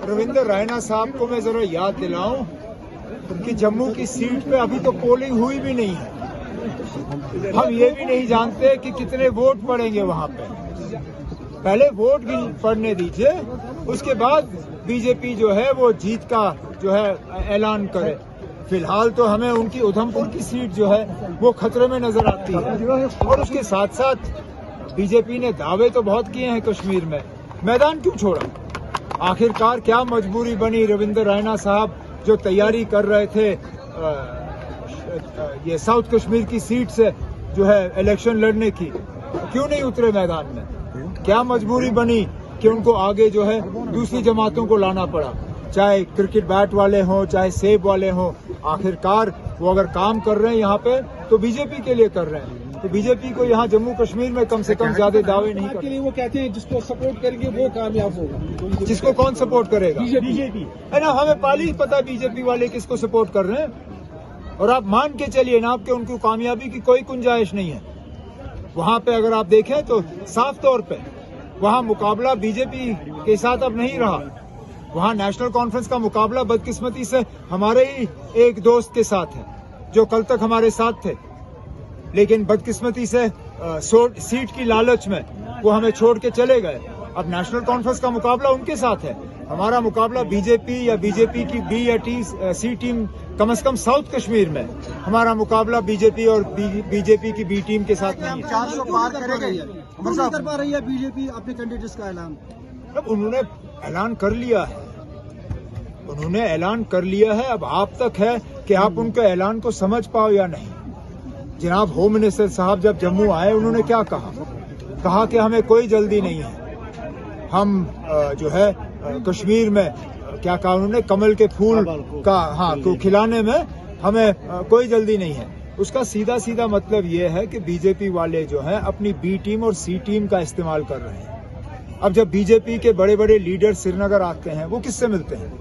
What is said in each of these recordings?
रविंदर रैना साहब को मैं जरा याद दिलाऊं कि जम्मू की सीट पे अभी तो पोलिंग हुई भी नहीं है। हम ये भी नहीं जानते कि कितने वोट पड़ेंगे वहां पे। पहले वोट पड़ने दीजिए, उसके बाद बीजेपी जो है वो जीत का जो है ऐलान करे। फिलहाल तो हमें उनकी उधमपुर की सीट जो है वो खतरे में नजर आती है। और उसके साथ साथ बीजेपी ने दावे तो बहुत किए हैं कश्मीर में, मैदान क्यों छोड़ा? आखिरकार क्या मजबूरी बनी रविंदर रैना साहब जो तैयारी कर रहे थे ये साउथ कश्मीर की सीट से जो है इलेक्शन लड़ने की, क्यों नहीं उतरे मैदान में? क्या मजबूरी बनी कि उनको आगे जो है दूसरी जमातों को लाना पड़ा, चाहे क्रिकेट बैट वाले हों चाहे सेब वाले हों? आखिरकार वो अगर काम कर रहे हैं यहाँ पे तो बीजेपी के लिए कर रहे हैं। तो बीजेपी को यहाँ जम्मू कश्मीर में कम से कम ज्यादा दावे नहीं करते। वो कहते हैं जिसको सपोर्ट करेंगे वो कामयाब होगा। जिसको कौन सपोर्ट करेगा? बीजेपी है ना। हमें पहले ही पता बीजेपी वाले किसको सपोर्ट कर रहे हैं। और आप मान के चलिए ना आपके उनकी कामयाबी की कोई गुंजाइश नहीं है। वहां पे अगर आप देखें तो साफ तौर पे वहां मुकाबला बीजेपी के साथ अब नहीं रहा। वहां नेशनल कॉन्फ्रेंस का मुकाबला बदकिस्मती से हमारे ही एक दोस्त के साथ है जो कल तक हमारे साथ थे, लेकिन बदकिस्मती से सीट की लालच में वो हमें छोड़ के चले गए। अब नेशनल कॉन्फ्रेंस का मुकाबला उनके साथ है, हमारा मुकाबला बीजेपी या बीजेपी की बी या सी टीम, कम से कम साउथ कश्मीर में हमारा मुकाबला बीजेपी और बीजेपी की बी टीम के साथ नहीं है। 400 पार करेगा कर पा रही है बीजेपी अपने कैंडिडेट्स का ऐलान? अब उन्होंने ऐलान कर लिया है, उन्होंने ऐलान कर लिया है। अब आप तक है कि आप उनके ऐलान को समझ पाओ या नहीं। जनाब होम मिनिस्टर साहब जब जम्मू आए उन्होंने क्या कहा कि हमें कोई जल्दी नहीं है, हम जो है कश्मीर में क्या कहा उन्होंने, कमल के फूल का को खिलाने में हमें कोई जल्दी नहीं है। उसका सीधा सीधा मतलब ये है कि बीजेपी वाले जो है अपनी बी टीम और सी टीम का इस्तेमाल कर रहे हैं। अब जब बीजेपी के बड़े बड़े लीडर श्रीनगर आते हैं वो किससे मिलते हैं,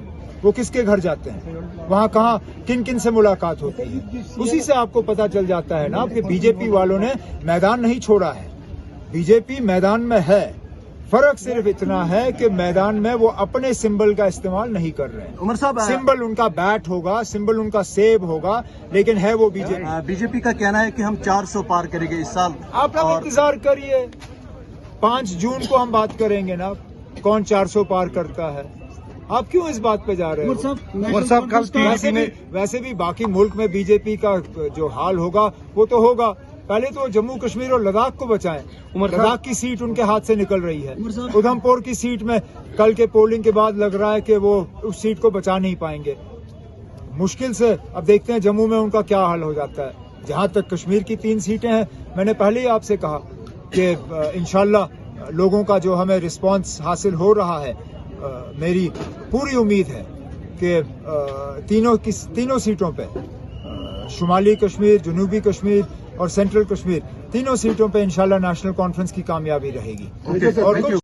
वो किसके घर जाते हैं, वहाँ कहाँ किन किन से मुलाकात होती है, उसी से आपको पता चल जाता है ना कि बीजेपी वालों ने मैदान नहीं छोड़ा है। बीजेपी मैदान में है, फर्क सिर्फ इतना है कि मैदान में वो अपने सिंबल का इस्तेमाल नहीं कर रहे हैं। उमर साहब, सिंबल उनका बैट होगा, सिंबल उनका सेब होगा, लेकिन है वो बीजेपी का कहना है कि हम 400 पार करेंगे इस साल। आप लोग इंतजार करिए, 5 जून को हम बात करेंगे ना कौन 400 पार करता है। आप क्यों इस बात पे जा रहे हो? वैसे भी बाकी मुल्क में बीजेपी का जो हाल होगा वो तो होगा। पहले तो जम्मू कश्मीर और लद्दाख को बचाएं। लद्दाख की सीट उनके हाथ से निकल रही है। उधमपुर की सीट में कल के पोलिंग के बाद लग रहा है कि वो उस सीट को बचा नहीं पाएंगे, मुश्किल से। अब देखते हैं जम्मू में उनका क्या हाल हो जाता है। जहां तक कश्मीर की 3 सीटें हैं, मैंने पहले ही आपसे कहा कि इंशाल्लाह लोगों का जो हमें रिस्पांस हासिल हो रहा है, मेरी पूरी उम्मीद है कि तीनों सीटों पे, शुमाली कश्मीर, जनूबी कश्मीर और सेंट्रल कश्मीर, तीनों सीटों पे इंशाल्लाह नेशनल कॉन्फ्रेंस की कामयाबी रहेगी। और